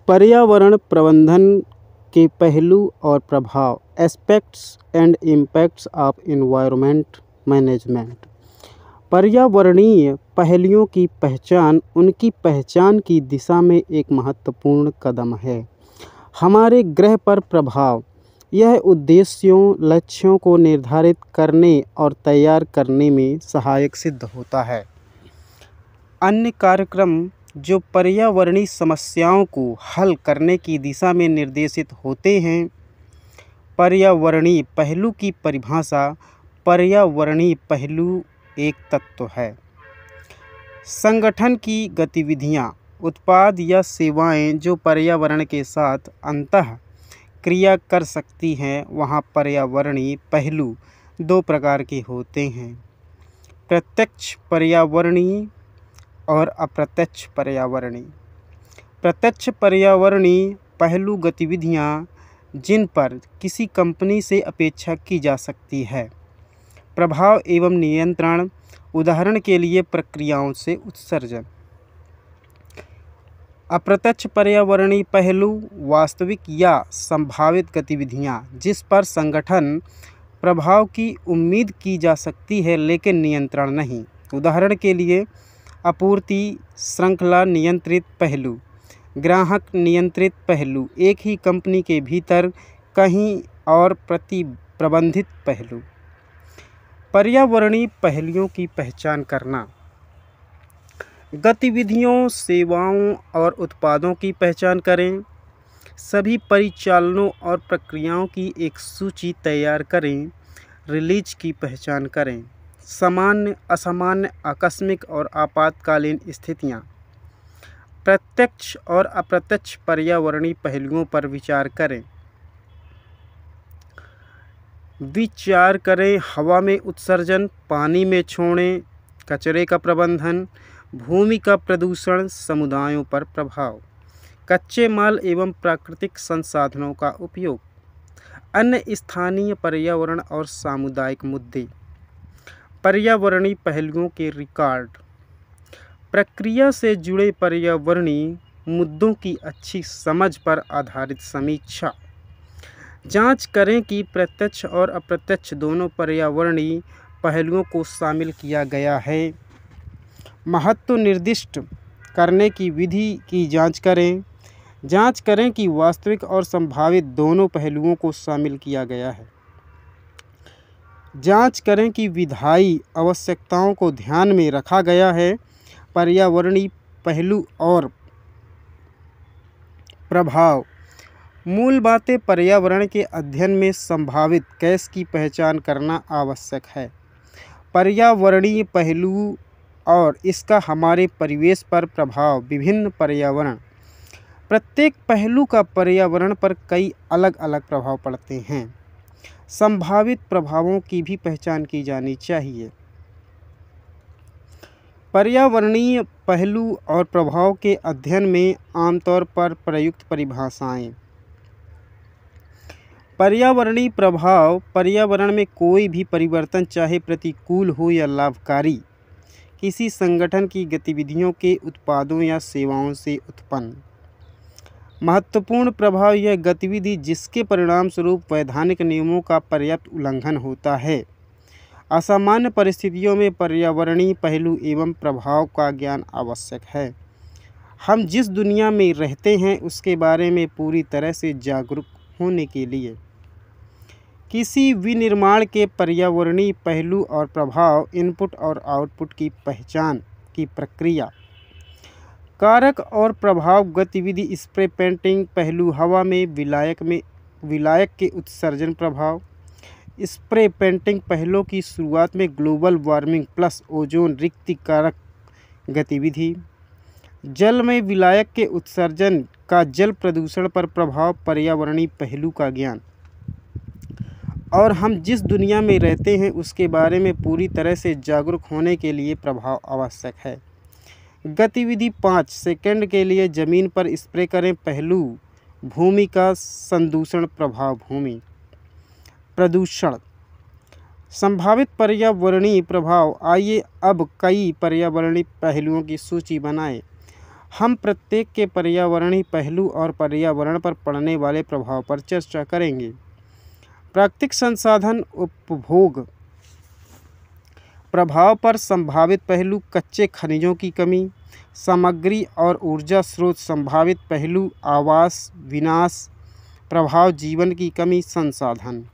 पर्यावरण प्रबंधन के पहलू और प्रभाव, aspects and impacts of environment management. पर्यावरणीय पहलुओं की पहचान उनकी पहचान की दिशा में एक महत्वपूर्ण कदम है। हमारे ग्रह पर प्रभाव, यह उद्देश्यों लक्ष्यों को निर्धारित करने और तैयार करने में सहायक सिद्ध होता है। अन्य कार्यक्रम जो पर्यावरणीय समस्याओं को हल करने की दिशा में निर्देशित होते हैं। पर्यावरणीय पहलू की परिभाषा, पर्यावरणीय पहलू एक तत्व है। संगठन की गतिविधियां, उत्पाद या सेवाएं जो पर्यावरण के साथ अंतः क्रिया कर सकती हैं, वहाँ पर्यावरणीय पहलू दो प्रकार के होते हैं, प्रत्यक्ष पर्यावरणीय और अप्रत्यक्ष पर्यावरणीय। प्रत्यक्ष पर्यावरणीय पहलू गतिविधियां जिन पर किसी कंपनी से अपेक्षा की जा सकती है। प्रभाव एवं नियंत्रण, उदाहरण के लिए प्रक्रियाओं से उत्सर्जन। अप्रत्यक्ष पर्यावरणीय पहलू वास्तविक या संभावित गतिविधियां जिस पर संगठन प्रभाव की उम्मीद की जा सकती है लेकिन नियंत्रण नहीं। उदाहरण के लिए आपूर्ति श्रृंखला नियंत्रित पहलू, ग्राहक नियंत्रित पहलू, एक ही कंपनी के भीतर कहीं और प्रबंधित पहलू। पर्यावरणीय पहलुओं की पहचान करना, गतिविधियों, सेवाओं और उत्पादों की पहचान करें। सभी परिचालनों और प्रक्रियाओं की एक सूची तैयार करें। रिलीज की पहचान करें। सामान्य, असामान्य, आकस्मिक और आपातकालीन स्थितियां। प्रत्यक्ष और अप्रत्यक्ष पर्यावरणीय पहलुओं पर विचार करें। हवा में उत्सर्जन, पानी में छोड़ें, कचरे का प्रबंधन, भूमि का प्रदूषण, समुदायों पर प्रभाव, कच्चे माल एवं प्राकृतिक संसाधनों का उपयोग, अन्य स्थानीय पर्यावरण और सामुदायिक मुद्दे। पर्यावरणीय पहलुओं के रिकॉर्ड, प्रक्रिया से जुड़े पर्यावरणीय मुद्दों की अच्छी समझ पर आधारित समीक्षा। जांच करें कि प्रत्यक्ष और अप्रत्यक्ष दोनों पर्यावरणीय पहलुओं को शामिल किया गया है। महत्व निर्दिष्ट करने की विधि की जांच करें। जांच करें कि वास्तविक और संभावित दोनों पहलुओं को शामिल किया गया है। जांच करें कि विधायी आवश्यकताओं को ध्यान में रखा गया है। पर्यावरणीय पहलू और प्रभाव, मूल बातें, पर्यावरण के अध्ययन में संभावित कैस की पहचान करना आवश्यक है। पर्यावरणीय पहलू और इसका हमारे परिवेश पर प्रभाव, विभिन्न पर्यावरण, प्रत्येक पहलू का पर्यावरण पर कई अलग अलग प्रभाव पड़ते हैं। संभावित प्रभावों की भी पहचान की जानी चाहिए। पर्यावरणीय पहलू और प्रभाव के अध्ययन में आमतौर पर प्रयुक्त परिभाषाएं। पर्यावरणीय प्रभाव, पर्यावरण में कोई भी परिवर्तन चाहे प्रतिकूल हो या लाभकारी, किसी संगठन की गतिविधियों के उत्पादों या सेवाओं से उत्पन्न। महत्वपूर्ण प्रभाव, यह गतिविधि जिसके परिणाम स्वरूप वैधानिक नियमों का पर्याप्त उल्लंघन होता है। असामान्य परिस्थितियों में पर्यावरणीय पहलू एवं प्रभाव का ज्ञान आवश्यक है। हम जिस दुनिया में रहते हैं उसके बारे में पूरी तरह से जागरूक होने के लिए। किसी विनिर्माण के पर्यावरणीय पहलू और प्रभाव, इनपुट और आउटपुट की पहचान की प्रक्रिया। कारक और प्रभाव, गतिविधि, स्प्रे पेंटिंग पहलू, हवा में विलायक के उत्सर्जन प्रभाव। स्प्रे पेंटिंग पहलों की शुरुआत में ग्लोबल वार्मिंग प्लस ओजोन रिक्ति कारक गतिविधि। जल में विलायक के उत्सर्जन का जल प्रदूषण पर प्रभाव, पर्यावरणीय पहलू का ज्ञान। और हम जिस दुनिया में रहते हैं उसके बारे में पूरी तरह से जागरूक होने के लिए प्रभाव आवश्यक है। गतिविधि 5 सेकंड के लिए ज़मीन पर स्प्रे करें पहलू, भूमि का संदूषण प्रभाव, भूमि प्रदूषण। संभावित पर्यावरणीय प्रभाव, आइए अब कई पर्यावरणीय पहलुओं की सूची बनाएं। हम प्रत्येक के पर्यावरणीय पहलू और पर्यावरण पर पड़ने वाले प्रभाव पर चर्चा करेंगे। प्राकृतिक संसाधन उपभोग प्रभाव पर संभावित पहलू, कच्चे खनिजों की कमी, सामग्री और ऊर्जा स्रोत संभावित पहलू, आवास विनाश प्रभाव, जीवन की कमी, संसाधन।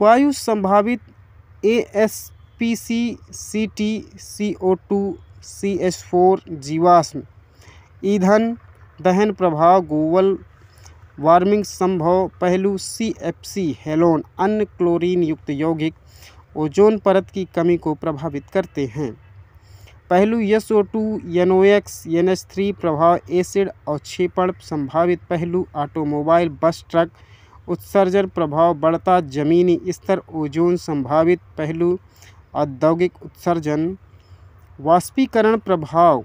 वायु संभावित ASPC, CT, CO2, CH4 जीवाश्म ईंधन दहन प्रभाव, ग्लोबल वार्मिंग संभव पहलू, CFC हेलोन अन्य क्लोरीन युक्त यौगिक ओजोन परत की कमी को प्रभावित करते हैं। पहलू SO2, NOx, NH3 प्रभाव, एसिड अवक्षेपण संभावित पहलू, ऑटोमोबाइल बस ट्रक उत्सर्जन प्रभाव, बढ़ता जमीनी स्तर, ओजोन संभावित पहलू, औद्योगिक उत्सर्जन, वाष्पीकरण प्रभाव,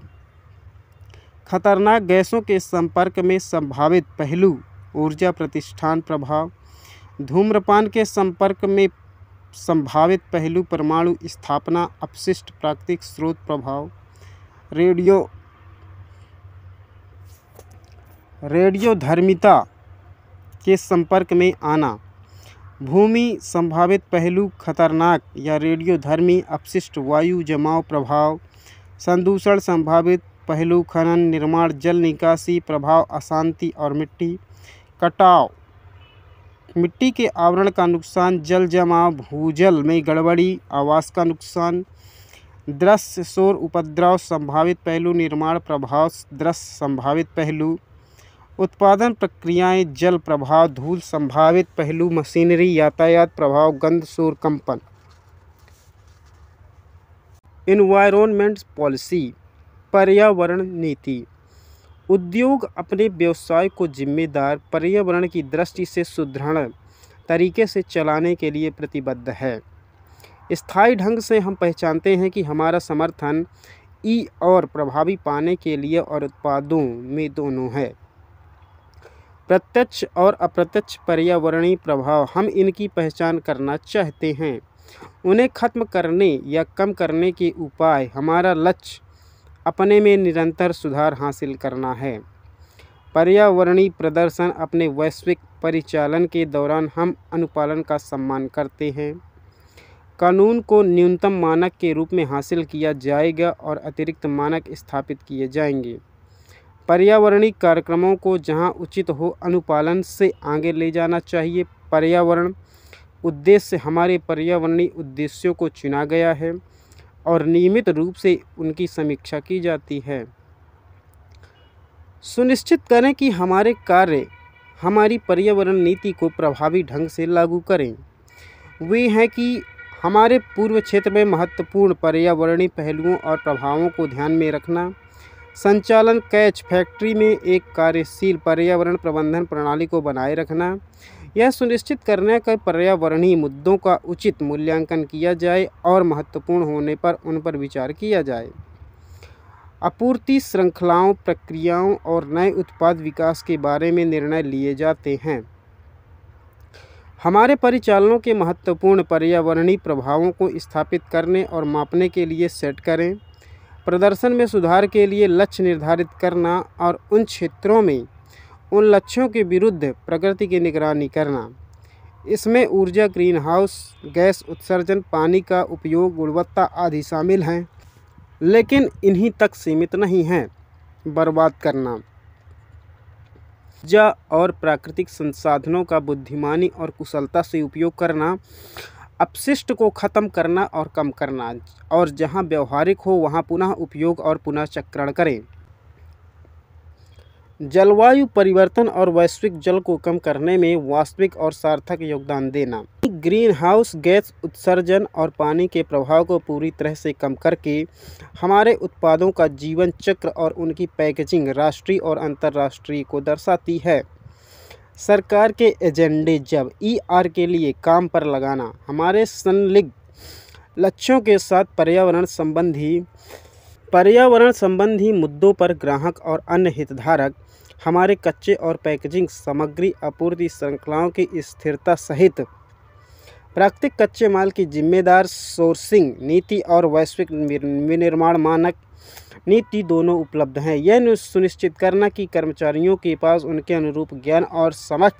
खतरनाक गैसों के संपर्क में संभावित पहलू, ऊर्जा प्रतिष्ठान प्रभाव, धूम्रपान के संपर्क में संभावित पहलू, परमाणु स्थापना, अपशिष्ट प्राकृतिक स्रोत प्रभाव, रेडियोधर्मिता के संपर्क में आना, भूमि संभावित पहलू, खतरनाक या रेडियोधर्मी अपशिष्ट वायु जमाव प्रभाव, संदूषण संभावित पहलू, खनन निर्माण, जल निकासी प्रभाव, अशांति और मिट्टी कटाव, मिट्टी के आवरण का नुकसान, जल जमाव, भूजल में गड़बड़ी, आवास का नुकसान, दृश्य शोर उपद्रव संभावित पहलू, निर्माण प्रभाव, दृश्य संभावित पहलू, उत्पादन प्रक्रियाएं, जल प्रभाव, धूल संभावित पहलू, मशीनरी, यातायात प्रभाव, गंध, शोर, कंपन। एनवायरनमेंट पॉलिसी, पर्यावरण नीति। उद्योग अपने व्यवसाय को जिम्मेदार, पर्यावरण की दृष्टि से सुदृढ़ तरीके से चलाने के लिए प्रतिबद्ध है। स्थायी ढंग से हम पहचानते हैं कि हमारा समर्थन और प्रभावी पाने के लिए और उत्पादों में दोनों है। प्रत्यक्ष और अप्रत्यक्ष पर्यावरणीय प्रभाव, हम इनकी पहचान करना चाहते हैं। उन्हें खत्म करने या कम करने के उपाय, हमारा लक्ष्य अपने में निरंतर सुधार हासिल करना है। पर्यावरणीय प्रदर्शन, अपने वैश्विक परिचालन के दौरान हम अनुपालन का सम्मान करते हैं। कानून को न्यूनतम मानक के रूप में हासिल किया जाएगा और अतिरिक्त मानक स्थापित किए जाएंगे। पर्यावरणीय कार्यक्रमों को जहां उचित हो अनुपालन से आगे ले जाना चाहिए। पर्यावरण उद्देश्य, हमारे पर्यावरणीय उद्देश्यों को चुना गया है और नियमित रूप से उनकी समीक्षा की जाती है। सुनिश्चित करें कि हमारे कार्य हमारी पर्यावरण नीति को प्रभावी ढंग से लागू करें। वे हैं कि हमारे पूर्व क्षेत्र में महत्वपूर्ण पर्यावरणीय पहलुओं और प्रभावों को ध्यान में रखना, संचालन, कैच फैक्ट्री में एक कार्यशील पर्यावरण प्रबंधन प्रणाली को बनाए रखना, यह सुनिश्चित करने का पर्यावरणीय मुद्दों का उचित मूल्यांकन किया जाए और महत्वपूर्ण होने पर उन पर विचार किया जाए। आपूर्ति श्रृंखलाओं, प्रक्रियाओं और नए उत्पाद विकास के बारे में निर्णय लिए जाते हैं। हमारे परिचालनों के महत्वपूर्ण पर्यावरणीय प्रभावों को स्थापित करने और मापने के लिए सेट करें। प्रदर्शन में सुधार के लिए लक्ष्य निर्धारित करना और उन क्षेत्रों में उन लक्ष्यों के विरुद्ध प्रगति की निगरानी करना। इसमें ऊर्जा, ग्रीन हाउस गैस उत्सर्जन, पानी का उपयोग, गुणवत्ता आदि शामिल हैं, लेकिन इन्हीं तक सीमित नहीं हैं। बर्बाद करना, ऊर्जा और प्राकृतिक संसाधनों का बुद्धिमानी और कुशलता से उपयोग करना, अपशिष्ट को खत्म करना और कम करना, और जहां व्यवहारिक हो वहां पुनः उपयोग और पुनः चक्रण करें। जलवायु परिवर्तन और वैश्विक जल को कम करने में वास्तविक और सार्थक योगदान देना। ग्रीन हाउस गैस उत्सर्जन और पानी के प्रभाव को पूरी तरह से कम करके हमारे उत्पादों का जीवन चक्र और उनकी पैकेजिंग राष्ट्रीय और अंतर्राष्ट्रीय को दर्शाती है। सरकार के एजेंडे, जब ER के लिए काम पर लगाना, हमारे संलिग्न लक्ष्यों के साथ पर्यावरण संबंधी मुद्दों पर ग्राहक और अन्य हितधारक हमारे कच्चे और पैकेजिंग सामग्री आपूर्ति श्रृंखलाओं की स्थिरता सहित प्राकृतिक कच्चे माल की जिम्मेदार सोर्सिंग नीति और वैश्विक विनिर्माण मानक नीति दोनों उपलब्ध हैं। यह सुनिश्चित करना कि कर्मचारियों के पास उनके अनुरूप ज्ञान और समझ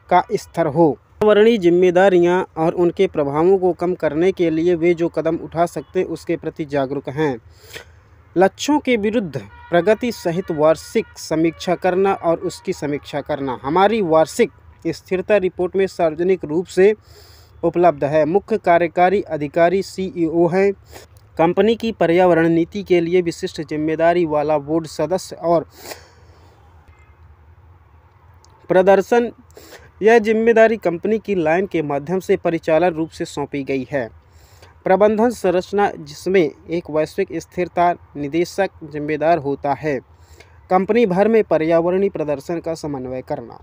का स्तर हो। पर्यावरणीय जिम्मेदारियां और उनके प्रभावों को कम करने के लिए वे जो कदम उठा सकते हैं उसके प्रति जागरूक हैं। लक्ष्यों के विरुद्ध प्रगति सहित वार्षिक समीक्षा करना और उसकी समीक्षा करना हमारी वार्षिक स्थिरता रिपोर्ट में सार्वजनिक रूप से उपलब्ध है। मुख्य कार्यकारी अधिकारी CEO हैं। कंपनी की पर्यावरण नीति के लिए विशिष्ट जिम्मेदारी वाला बोर्ड सदस्य और प्रदर्शन। यह जिम्मेदारी कंपनी की लाइन के माध्यम से परिचालन रूप से सौंपी गई है। प्रबंधन संरचना जिसमें एक वैश्विक स्थिरता निदेशक जिम्मेदार होता है। कंपनी भर में पर्यावरणीय प्रदर्शन का समन्वय करना।